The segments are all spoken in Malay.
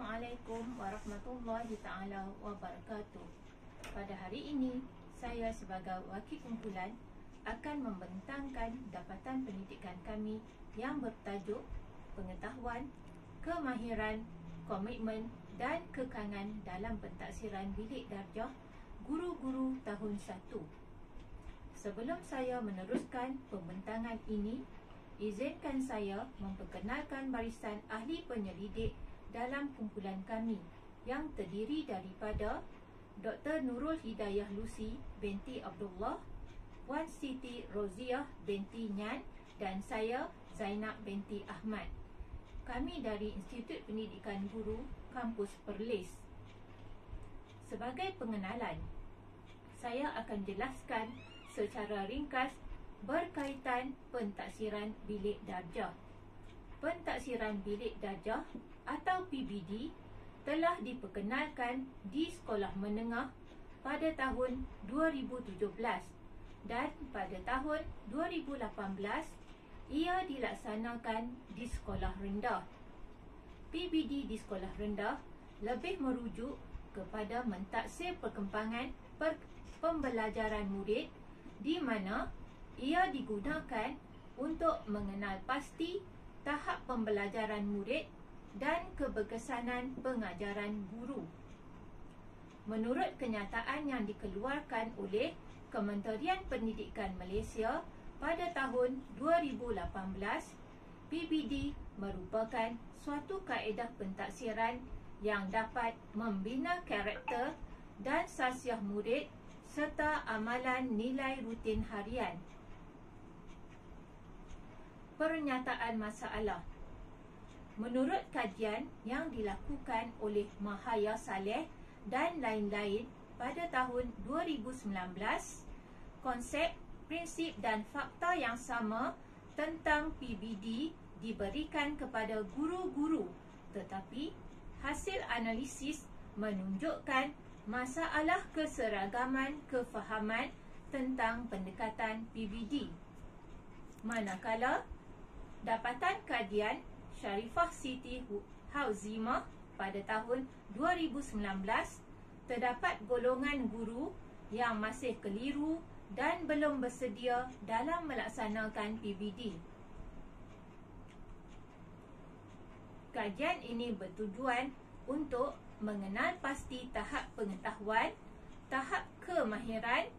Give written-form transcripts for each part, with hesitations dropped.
Assalamualaikum warahmatullahi ta'ala wabarakatuh. Pada hari ini, saya sebagai wakil kumpulan akan membentangkan dapatan pendidikan kami yang bertajuk Pengetahuan, Kemahiran, Komitmen dan Kekangan dalam Pentaksiran Bilik Darjah Guru-Guru Tahun 1. Sebelum saya meneruskan pembentangan ini, izinkan saya memperkenalkan barisan ahli penyelidik dalam kumpulan kami yang terdiri daripada Dr. Nurul Hidayah Lucy binti Abdullah, Puan Siti Roziah binti Nyan dan saya Zainab binti Ahmad. Kami dari Institut Pendidikan Guru Kampus Perlis. Sebagai pengenalan, saya akan jelaskan secara ringkas berkaitan pentaksiran bilik darjah. Pentaksiran bilik darjah atau PBD telah diperkenalkan di sekolah menengah pada tahun 2017 dan pada tahun 2018 ia dilaksanakan di sekolah rendah. PBD di sekolah rendah lebih merujuk kepada mentaksir perkembangan pembelajaran murid di mana ia digunakan untuk mengenal pasti tahap pembelajaran murid dan keberkesanan pengajaran guru. Menurut kenyataan yang dikeluarkan oleh Kementerian Pendidikan Malaysia pada tahun 2018, PBD merupakan suatu kaedah pentaksiran yang dapat membina karakter dan sasiah murid serta amalan nilai rutin harian. Pernyataan masalah. Menurut kajian yang dilakukan oleh Mahaya Saleh dan lain-lain pada tahun 2019, konsep, prinsip dan fakta yang sama tentang PBD diberikan kepada guru-guru, tetapi hasil analisis menunjukkan masalah keseragaman kefahaman tentang pendekatan PBD. Manakala dapatan kajian Sharifah Siti Hauzimah pada tahun 2019 terdapat golongan guru yang masih keliru dan belum bersedia dalam melaksanakan PBD. Kajian ini bertujuan untuk mengenal pasti tahap pengetahuan, tahap kemahiran,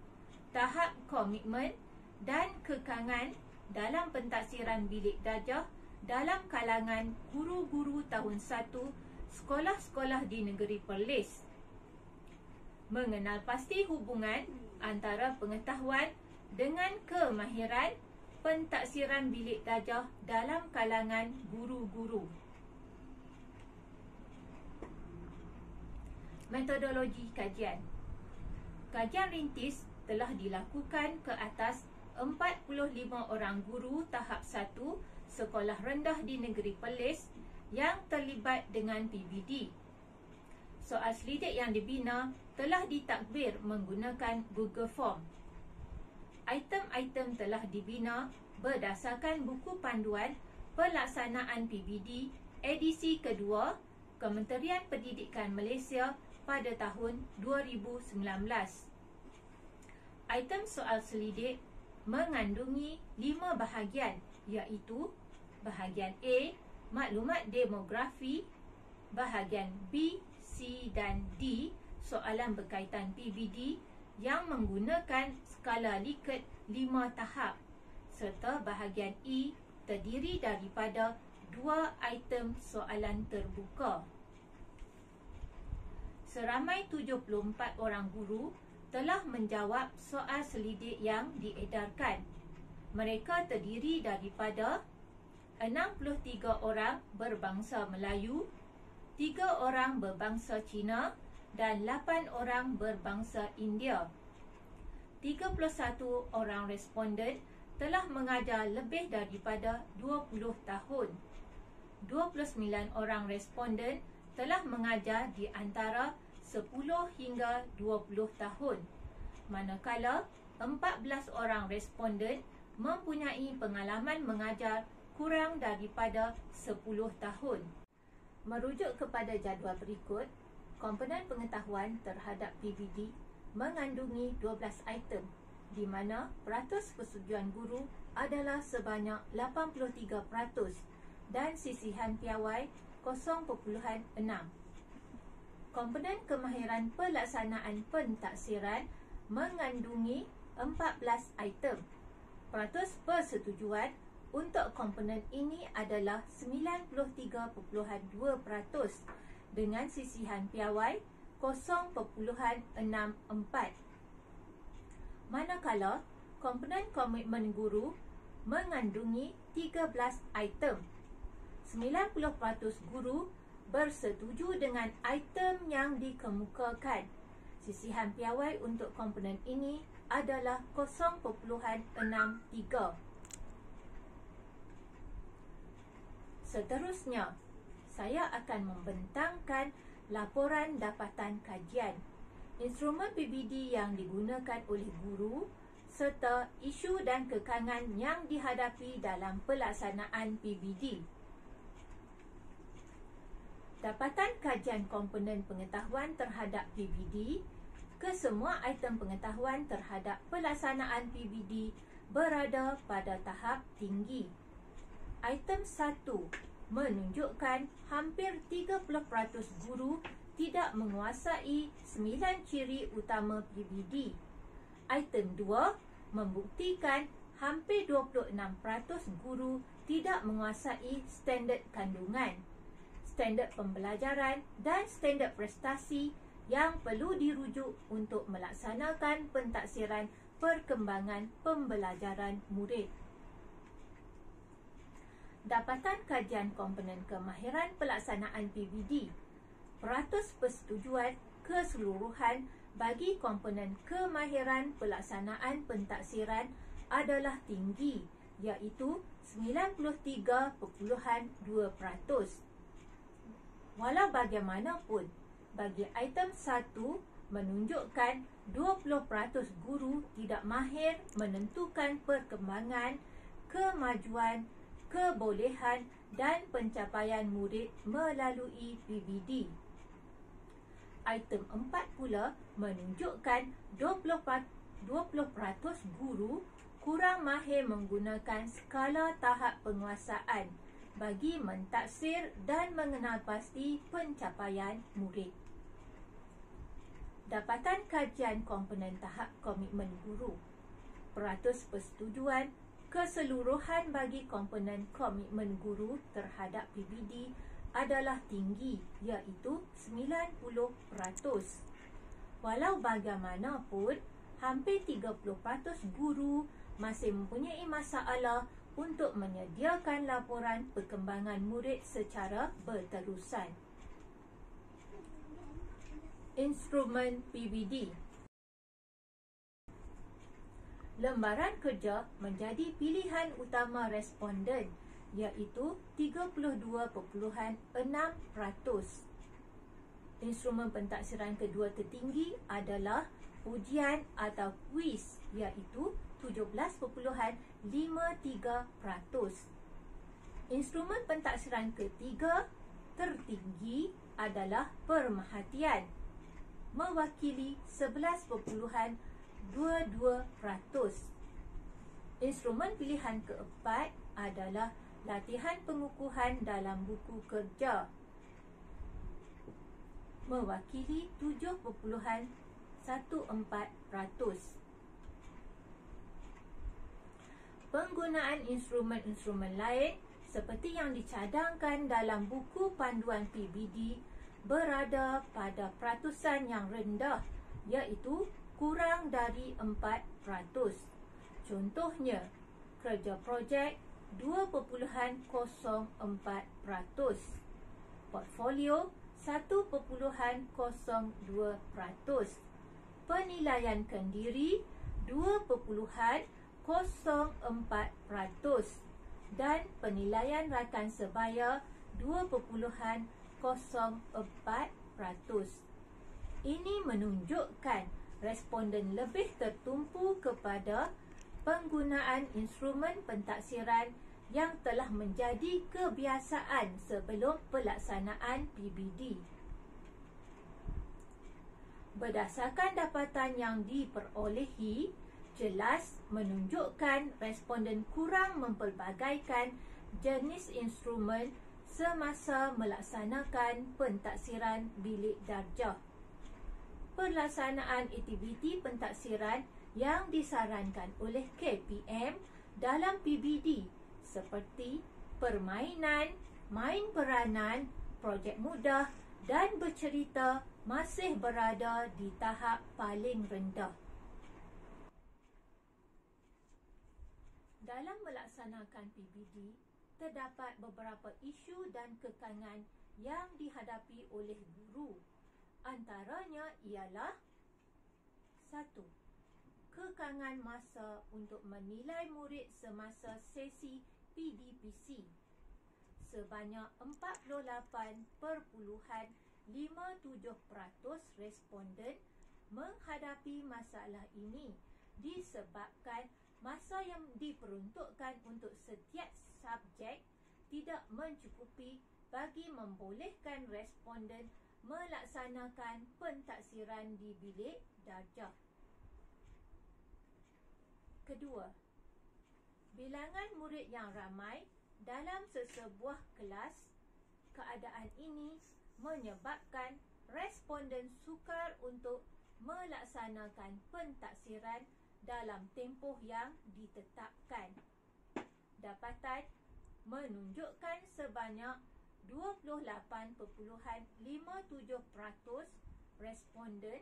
tahap komitmen dan kekangan dalam pentaksiran bilik darjah dalam kalangan guru-guru tahun 1 sekolah-sekolah di negeri Perlis. Mengenal pasti hubungan antara pengetahuan dengan kemahiran pentaksiran bilik darjah dalam kalangan guru-guru. Metodologi kajian. Kajian rintis telah dilakukan ke atas 45 orang guru tahap 1 sekolah rendah di negeri Perlis yang terlibat dengan PBD. Soal selidik yang dibina telah ditadbir menggunakan Google Form. Item-item telah dibina berdasarkan buku panduan pelaksanaan PBD edisi kedua Kementerian Pendidikan Malaysia pada tahun 2019. Item soal selidik mengandungi 5 bahagian, iaitu bahagian A, maklumat demografi, bahagian B, C dan D, soalan berkaitan PBD yang menggunakan skala Likert 5 tahap, serta bahagian E terdiri daripada 2 item soalan terbuka. Seramai 74 orang guru telah menjawab soal selidik yang diedarkan. Mereka terdiri daripada 63 orang berbangsa Melayu, 3 orang berbangsa Cina dan 8 orang berbangsa India. 31 orang responden telah mengajar lebih daripada 20 tahun. 29 orang responden telah mengajar di antara 10 hingga 20 tahun, manakala 14 orang responden mempunyai pengalaman mengajar kurang daripada 10 tahun. Merujuk kepada jadual berikut, komponen pengetahuan terhadap PBD mengandungi 12 item, di mana peratus persetujuan guru adalah sebanyak 83% dan sisihan piawai 0.6. Komponen kemahiran pelaksanaan pentaksiran mengandungi 14 item. Peratus persetujuan untuk komponen ini adalah 93.2% dengan sisihan piawai 0.64. Manakala komponen komitmen guru mengandungi 13 item. 90% guru bersetuju dengan item yang dikemukakan. Sisihan piawai untuk komponen ini adalah 0.63. Seterusnya, saya akan membentangkan laporan dapatan kajian, instrumen PBD yang digunakan oleh guru serta isu dan kekangan yang dihadapi dalam pelaksanaan PBD. Dapatan kajian komponen pengetahuan terhadap PBD. Kesemua item pengetahuan terhadap pelaksanaan PBD berada pada tahap tinggi. Item 1 menunjukkan hampir 30% guru tidak menguasai 9 ciri utama PBD. Item 2 membuktikan hampir 26% guru tidak menguasai standard kandungan, standard pembelajaran dan standard prestasi yang perlu dirujuk untuk melaksanakan pentaksiran perkembangan pembelajaran murid. Dapatan kajian komponen kemahiran pelaksanaan PBD. Peratus persetujuan keseluruhan bagi komponen kemahiran pelaksanaan pentaksiran adalah tinggi, iaitu 93.2%. Walau bagaimanapun, bagi item 1 menunjukkan 20% guru tidak mahir menentukan perkembangan, kemajuan, kebolehan dan pencapaian murid melalui PBD. Item 4 pula menunjukkan 20% guru kurang mahir menggunakan skala tahap penguasaan bagi mentaksir dan mengenal pasti pencapaian murid. Dapatan kajian komponen tahap komitmen guru. Peratus persetujuan keseluruhan bagi komponen komitmen guru terhadap PBD adalah tinggi, iaitu 90%. Walau bagaimanapun, hampir 30% guru masih mempunyai masalah untuk menyediakan laporan perkembangan murid secara berterusan. Instrumen PBD. Lembaran kerja menjadi pilihan utama responden, iaitu 32.6%. Instrumen pentaksiran kedua tertinggi adalah ujian atau kuis, iaitu 17.53%. Instrumen pentaksiran ketiga tertinggi adalah pemerhatian, mewakili 11.22%. Instrumen pilihan keempat adalah latihan pengukuhan dalam buku kerja, mewakili 7.14%. Penggunaan instrumen-instrumen lain seperti yang dicadangkan dalam buku panduan PBD berada pada peratusan yang rendah, iaitu kurang dari 4%. Contohnya, kerja projek 2.04%, portfolio 1.02%, penilaian kendiri 2.04% dan penilaian rakan sebaya 2.04%. Ini menunjukkan responden lebih tertumpu kepada penggunaan instrumen pentaksiran yang telah menjadi kebiasaan sebelum pelaksanaan PBD. Berdasarkan dapatan yang diperolehi, jelas menunjukkan responden kurang mempelbagaikan jenis instrumen semasa melaksanakan pentaksiran bilik darjah. Pelaksanaan aktiviti pentaksiran yang disarankan oleh KPM dalam PBD seperti permainan, main peranan, projek mudah dan bercerita masih berada di tahap paling rendah. Dalam melaksanakan PBD, terdapat beberapa isu dan kekangan yang dihadapi oleh guru. Antaranya ialah 1. Kekangan masa untuk menilai murid semasa sesi PDPC. Sebanyak 48.57% responden menghadapi masalah ini disebabkan masa yang diperuntukkan untuk setiap subjek tidak mencukupi bagi membolehkan responden melaksanakan pentaksiran di bilik darjah. Kedua, bilangan murid yang ramai dalam sesebuah kelas. Keadaan ini menyebabkan responden sukar untuk melaksanakan pentaksiran dalam tempoh yang ditetapkan. Dapatan menunjukkan sebanyak 28.57% responden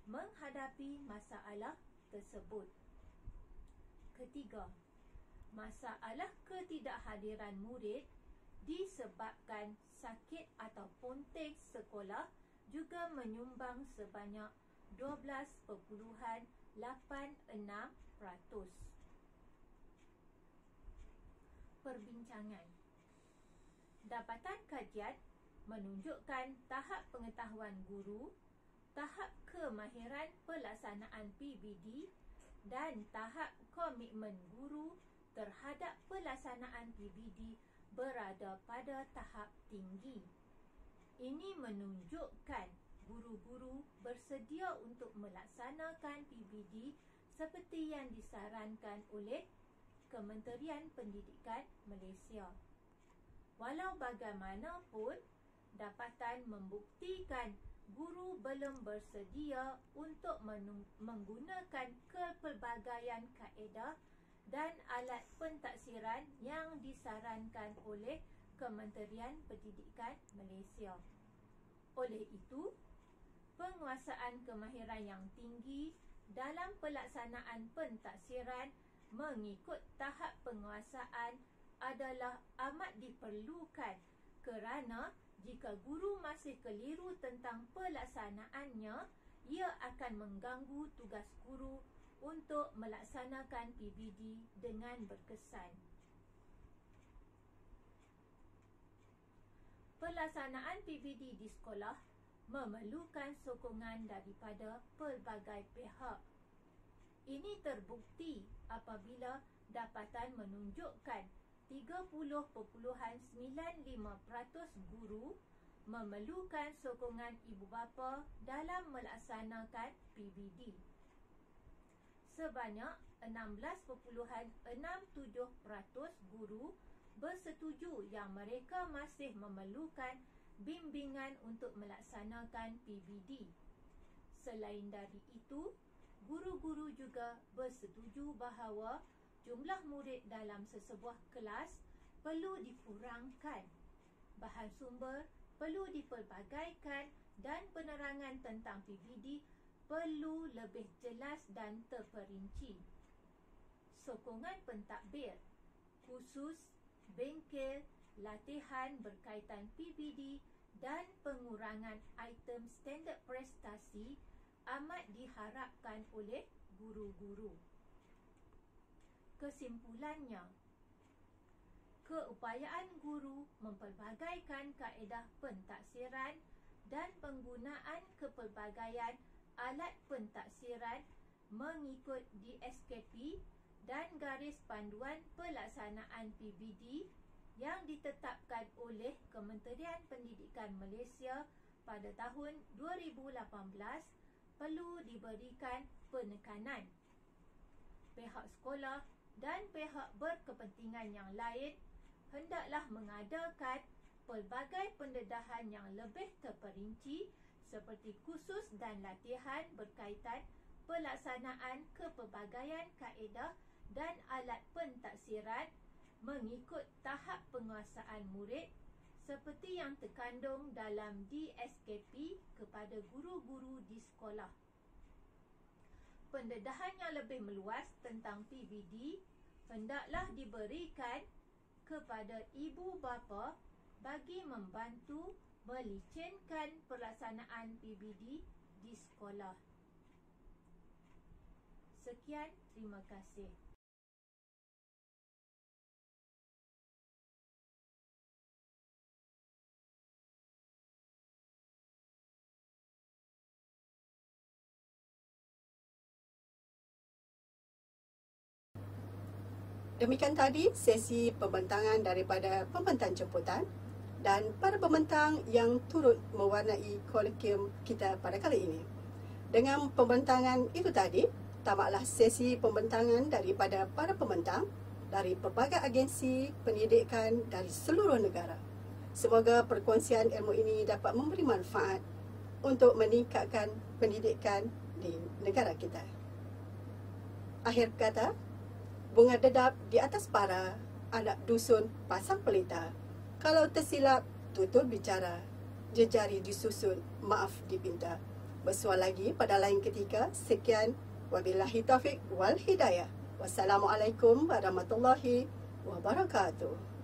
menghadapi masalah tersebut. Ketiga, masalah ketidakhadiran murid disebabkan sakit atau ponteng sekolah juga menyumbang sebanyak 12.86%. Perbincangan. Dapatan kajian menunjukkan tahap pengetahuan guru, tahap kemahiran pelaksanaan PBD dan tahap komitmen guru terhadap pelaksanaan PBD berada pada tahap tinggi. Ini menunjukkan guru-guru bersedia untuk melaksanakan PBD seperti yang disarankan oleh Kementerian Pendidikan Malaysia. Walau bagaimanapun, dapatan membuktikan guru belum bersedia untuk menggunakan kepelbagaian kaedah dan alat pentaksiran yang disarankan oleh Kementerian Pendidikan Malaysia. Oleh itu, penguasaan kemahiran yang tinggi dalam pelaksanaan pentaksiran mengikut tahap penguasaan adalah amat diperlukan kerana jika guru masih keliru tentang pelaksanaannya, ia akan mengganggu tugas guru untuk melaksanakan PBD dengan berkesan. Pelaksanaan PBD di sekolah memerlukan sokongan daripada pelbagai pihak. Ini terbukti apabila dapatan menunjukkan 30.95% guru memerlukan sokongan ibu bapa dalam melaksanakan PBD. Sebanyak 16.67% guru bersetuju yang mereka masih memerlukan bimbingan untuk melaksanakan PBD. Selain dari itu, guru-guru juga bersetuju bahawa jumlah murid dalam sesebuah kelas perlu dikurangkan, bahan sumber perlu dipelbagaikan dan penerangan tentang PBD perlu lebih jelas dan terperinci. Sokongan pentadbir, khusus, bengkel, latihan berkaitan PBD dan pengurangan item standard prestasi amat diharapkan oleh guru-guru. Kesimpulannya, keupayaan guru mempelbagaikan kaedah pentaksiran dan penggunaan kepelbagaian alat pentaksiran mengikut DSKP dan garis panduan pelaksanaan PBD yang ditetapkan oleh Kementerian Pendidikan Malaysia pada tahun 2018 perlu diberikan penekanan. Pihak sekolah dan pihak berkepentingan yang lain hendaklah mengadakan pelbagai pendedahan yang lebih terperinci seperti kursus dan latihan berkaitan pelaksanaan kepelbagaian kaedah dan alat pentaksiran mengikut tahap penguasaan murid seperti yang terkandung dalam DSKP kepada guru-guru di sekolah. Pendedahan yang lebih meluas tentang PBD hendaklah diberikan kepada ibu bapa bagi membantu melicinkan pelaksanaan PBD di sekolah. Sekian, terima kasih. Demikian tadi sesi pembentangan daripada pembentang jemputan dan para pembentang yang turut mewarnai kolegium kita pada kali ini. Dengan pembentangan itu tadi, tamatlah sesi pembentangan daripada para pembentang dari pelbagai agensi pendidikan dari seluruh negara. Semoga perkongsian ilmu ini dapat memberi manfaat untuk meningkatkan pendidikan di negara kita. Akhir kata, bunga dedap di atas para, anak dusun pasang pelita. Kalau tersilap, tutur bicara. Jejari disusun, maaf dipinta. Bersuara lagi pada lain ketika. Sekian, wabillahi taufiq wal hidayah. Wassalamualaikum warahmatullahi wabarakatuh.